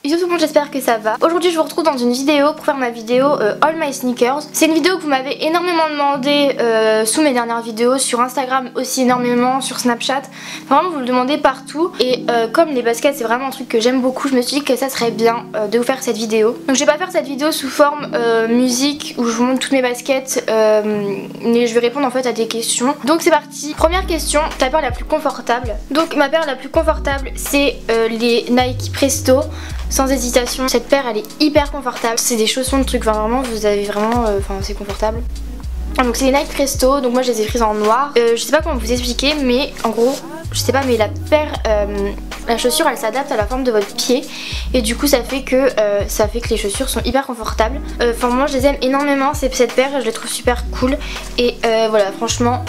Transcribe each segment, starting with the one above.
Yo tout le monde, j'espère que ça va. Aujourd'hui je vous retrouve dans une vidéo pour faire ma vidéo All My Sneakers. C'est une vidéo que vous m'avez énormément demandé sous mes dernières vidéos, sur Instagram aussi énormément, sur Snapchat. Vraiment vous le demandez partout. Et comme les baskets c'est vraiment un truc que j'aime beaucoup, je me suis dit que ça serait bien de vous faire cette vidéo. Donc je vais pas faire cette vidéo sous forme musique où je vous montre toutes mes baskets, mais je vais répondre en fait à des questions. Donc c'est parti. Première question, ta paire la plus confortable. Donc ma paire la plus confortable c'est les Nike Presto. Sans hésitation, cette paire elle est hyper confortable. C'est des chaussons de trucs, enfin vraiment vous avez vraiment, c'est confortable. Donc c'est les Nike Presto, donc moi je les ai prises en noir. Je sais pas comment vous expliquer, mais en gros, je sais pas, mais la paire, la chaussure elle s'adapte à la forme de votre pied. Et du coup ça fait que les chaussures sont hyper confortables. Enfin moi je les aime énormément, cette paire, je les trouve super cool. Et voilà, franchement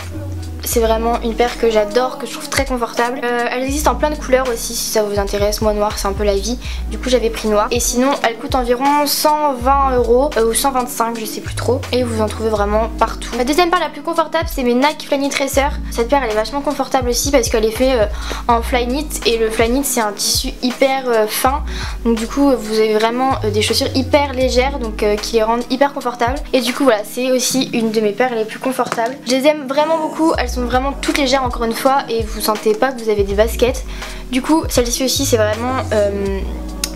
c'est vraiment une paire que j'adore, que je trouve très confortable. Elle existe en plein de couleurs aussi si ça vous intéresse. Moi noir c'est un peu la vie, du coup j'avais pris noir. Et sinon elle coûte environ 120 € ou 125, je sais plus trop. Et vous en trouvez vraiment partout. La deuxième paire la plus confortable c'est mes Nike Flyknit Racer. Cette paire elle est vachement confortable aussi parce qu'elle est faite en Flyknit. Et le Flyknit c'est un tissu hyper fin. Donc du coup vous avez vraiment des chaussures hyper légères, donc qui les rendent hyper confortables. Et du coup voilà, c'est aussi une de mes paires les plus confortables. Je les aime vraiment beaucoup, elles sont vraiment toutes légères encore une fois et vous sentez pas que vous avez des baskets. Du coup celle-ci aussi c'est vraiment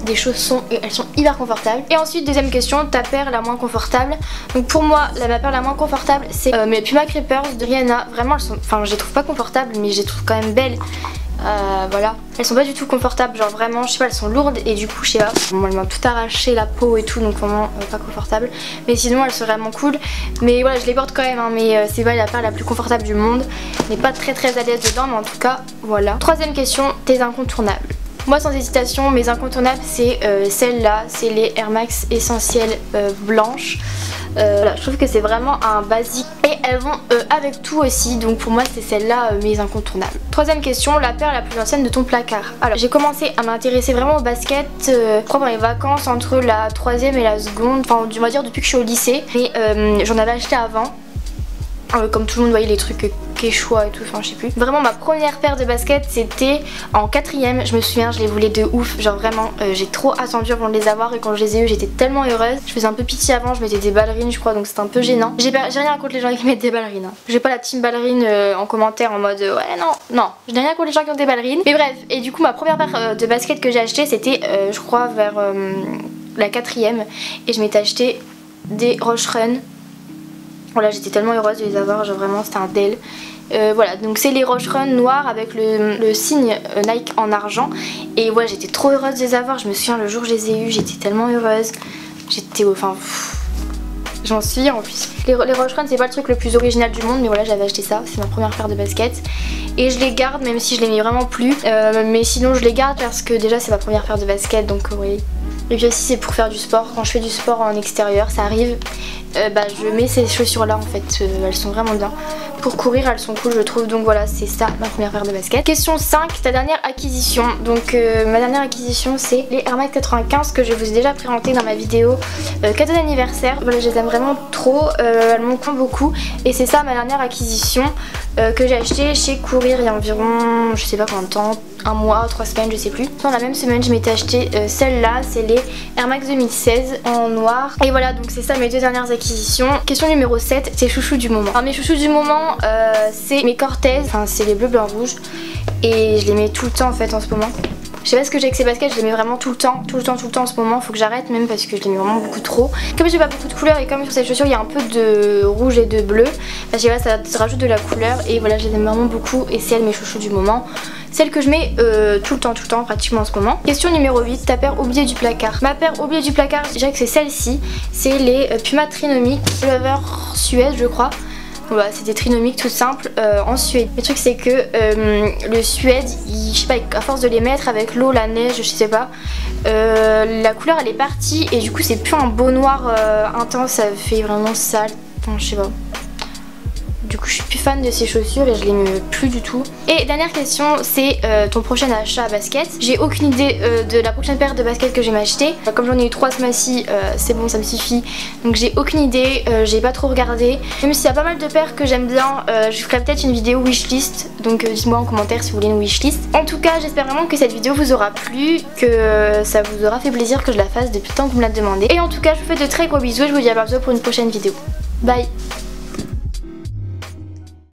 des chaussons et elles sont hyper confortables. Et ensuite deuxième question, ta paire la moins confortable. Donc pour moi ma paire la moins confortable c'est mes Puma Creepers de Rihanna. Vraiment elles sont, enfin je les trouve pas confortables mais je les trouve quand même belles. Voilà, elles sont pas du tout confortables, genre vraiment je sais pas, elles sont lourdes et du coup je sais pas, bon, elles m'ont tout arraché la peau et tout, donc vraiment pas confortable, mais sinon elles sont vraiment cool. Mais voilà, je les porte quand même hein, mais c'est pas la paire la plus confortable du monde, mais pas très à l'aise dedans, mais en tout cas voilà. Troisième question, tes incontournables. Moi sans hésitation mes incontournables c'est celle-là, c'est les Air Max Essentielles blanches. Voilà, je trouve que c'est vraiment un basique et elles vont avec tout aussi, donc pour moi c'est celle-là mes incontournables. Troisième question, la paire la plus ancienne de ton placard. Alors j'ai commencé à m'intéresser vraiment aux baskets je crois dans les vacances entre la troisième et la seconde, enfin on va dire depuis que je suis au lycée, mais j'en avais acheté avant. Comme tout le monde voyait les trucs Quechua et tout, enfin je sais plus. Vraiment ma première paire de baskets c'était en quatrième, je me souviens, je les voulais de ouf, genre vraiment j'ai trop attendu avant de les avoir et quand je les ai eu j'étais tellement heureuse. Je faisais un peu pitié avant, je mettais des ballerines je crois, donc c'était un peu gênant. J'ai rien contre les gens qui mettent des ballerines hein. J'ai pas la team ballerine en commentaire en mode ouais non, je n'ai rien contre les gens qui ont des ballerines. Mais bref, et du coup ma première paire de baskets que j'ai acheté c'était je crois vers la quatrième et je m'étais acheté des Roche Run. Voilà, j'étais tellement heureuse de les avoir, genre vraiment c'était un del. Voilà, donc c'est les Roche Run noirs avec le signe Nike en argent. Et ouais, j'étais trop heureuse de les avoir, je me souviens le jour où je les ai eus, j'étais tellement heureuse. J'étais, enfin, j'en suis en plus. Les Roche Run c'est pas le truc le plus original du monde, mais voilà j'avais acheté ça, c'est ma première paire de baskets. Et je les garde même si je les mets vraiment plus. Mais sinon je les garde parce que déjà c'est ma première paire de baskets, donc oui. Et puis aussi c'est pour faire du sport, quand je fais du sport en extérieur, ça arrive, je mets ces chaussures là en fait, elles sont vraiment bien. Pour courir elles sont cool je trouve, donc voilà c'est ça ma première paire de baskets. Question 5, ta dernière acquisition. Donc ma dernière acquisition c'est les Air Max 95 que je vous ai déjà présenté dans ma vidéo cadeau d'anniversaire. Voilà, je les aime vraiment trop, elles m'ont beaucoup et c'est ça ma dernière acquisition que j'ai acheté chez Courir il y a environ je sais pas combien de temps, un mois, 3 semaines, je sais plus. Dans la même semaine je m'étais acheté celle-là, c'est les Air Max 2016 en noir. Et voilà, donc c'est ça mes deux dernières acquisitions. Question numéro 7, c'est chouchou du moment. Alors mes chouchous du moment c'est mes Cortez, enfin c'est les bleus blancs rouges. Et je les mets tout le temps en fait en ce moment. Je sais pas ce que j'ai avec ces baskets, je les mets vraiment tout le temps en ce moment. Faut que j'arrête même parce que je les mets vraiment beaucoup trop. Comme j'ai pas beaucoup de couleurs et comme sur cette chaussure il y a un peu de rouge et de bleu, je sais pas, ça rajoute de la couleur. Et voilà, je les aime vraiment beaucoup et c'est elles mes chouchous du moment. Celle que je mets tout le temps pratiquement en ce moment. Question numéro 8, ta paire oubliée du placard. Ma paire oubliée du placard, je dirais que c'est celle-ci. C'est les Puma Trinomic Lover Suède je crois. Voilà, c'est des trinomiques tout simples en Suède. Le truc c'est que le Suède, je sais pas, à force de les mettre avec l'eau, la neige, je sais pas, la couleur elle est partie et du coup c'est plus un beau noir intense, ça fait vraiment sale. Enfin, je sais pas. Du coup je suis plus fan de ces chaussures et je les mets plus du tout. Et dernière question, c'est ton prochain achat à basket. J'ai aucune idée de la prochaine paire de baskets que je vais m'acheter. Comme j'en ai eu 3 ce mois-ci, c'est bon, ça me suffit. Donc j'ai aucune idée, j'ai pas trop regardé. Même s'il y a pas mal de paires que j'aime bien, je ferai peut-être une vidéo wishlist. Donc dites-moi en commentaire si vous voulez une wishlist. En tout cas j'espère vraiment que cette vidéo vous aura plu, que ça vous aura fait plaisir que je la fasse depuis le temps que vous me la demandez. Et en tout cas je vous fais de très gros bisous et je vous dis à bientôt pour une prochaine vidéo. Bye.